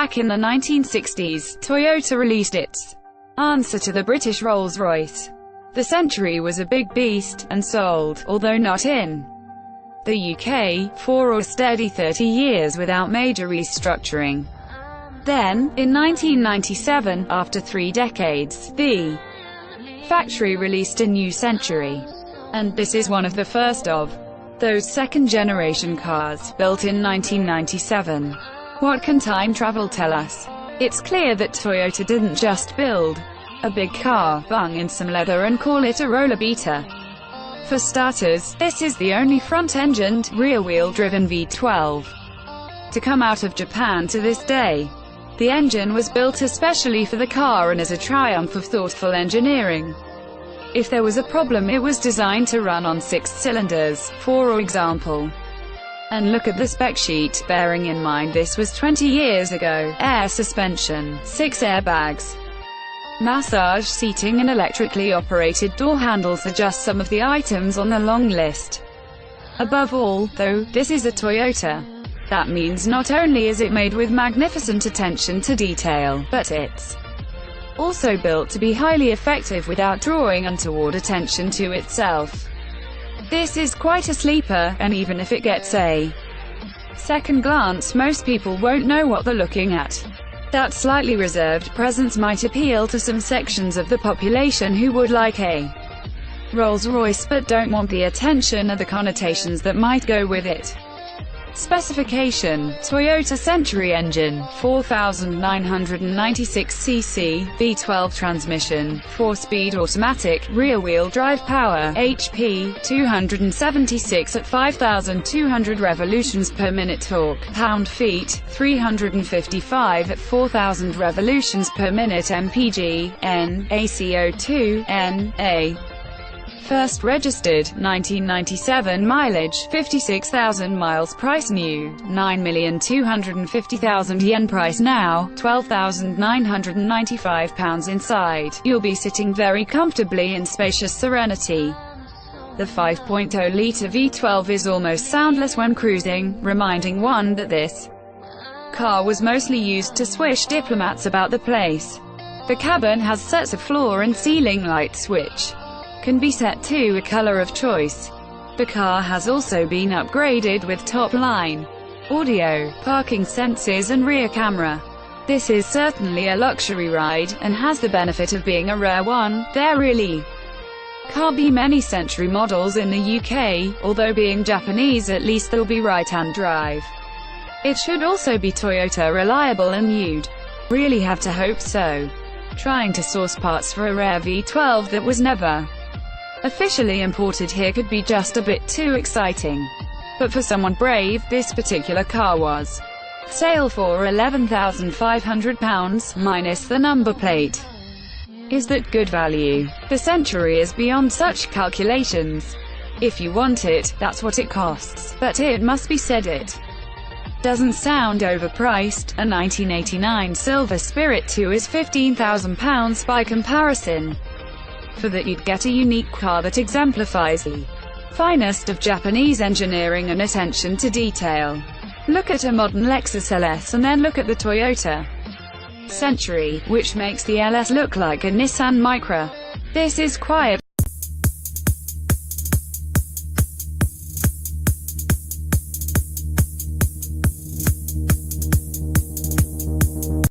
Back in the 1960s, Toyota released its answer to the British Rolls-Royce. The Century was a big beast, and sold, although not in the UK, for a steady 30 years without major restructuring. Then, in 1997, after 3 decades, the factory released a new Century. And this is one of the first of those second-generation cars, built in 1997. What can time travel tell us? It's clear that Toyota didn't just build a big car, bung in some leather and call it a roller beater. For starters, this is the only front-engined, rear-wheel-driven V12 to come out of Japan to this day. The engine was built especially for the car and as a triumph of thoughtful engineering. If there was a problem, it was designed to run on 6 cylinders, for example. And look at the spec sheet, bearing in mind this was 20 years ago. Air suspension, 6 airbags, massage seating and electrically operated door handles are just some of the items on the long list. Above all, though, this is a Toyota. That means not only is it made with magnificent attention to detail, but it's also built to be highly effective without drawing untoward attention to itself. This is quite a sleeper, and even if it gets a second glance, most people won't know what they're looking at. That slightly reserved presence might appeal to some sections of the population who would like a Rolls-Royce but don't want the attention or the connotations that might go with it. Specification: Toyota Century engine, 4,996 cc, V12 transmission, 4-speed automatic, rear-wheel drive power, HP, 276 at 5,200 revolutions per minute. Torque, pound-feet, 355 at 4,000 revolutions per minute. MPG, N, ACO2, N, A. First registered, 1997. Mileage, 56,000 miles. Price new, 9,250,000 yen. Price now, £12,995. Inside, you'll be sitting very comfortably in spacious serenity. The 5.0-litre V12 is almost soundless when cruising, reminding one that this car was mostly used to swish diplomats about the place. The cabin has sets of floor and ceiling lights which can be set to a color of choice. The car has also been upgraded with top-line audio, parking sensors and rear camera. This is certainly a luxury ride, and has the benefit of being a rare one. There really can't be many Century models in the UK, although being Japanese at least they'll be right-hand drive. It should also be Toyota reliable, and you'd really have to hope so. Trying to source parts for a rare V12 that was never officially imported here could be just a bit too exciting. But for someone brave, this particular car was. Sale for £11,500, minus the number plate. Is that good value? The Century is beyond such calculations. If you want it, that's what it costs. But it must be said, it doesn't sound overpriced. A 1989 Silver Spirit 2 is £15,000 by comparison. For that you'd get a unique car that exemplifies the finest of Japanese engineering and attention to detail. Look at a modern Lexus LS and then look at the Toyota Century, which makes the LS look like a Nissan Micra. This is quiet.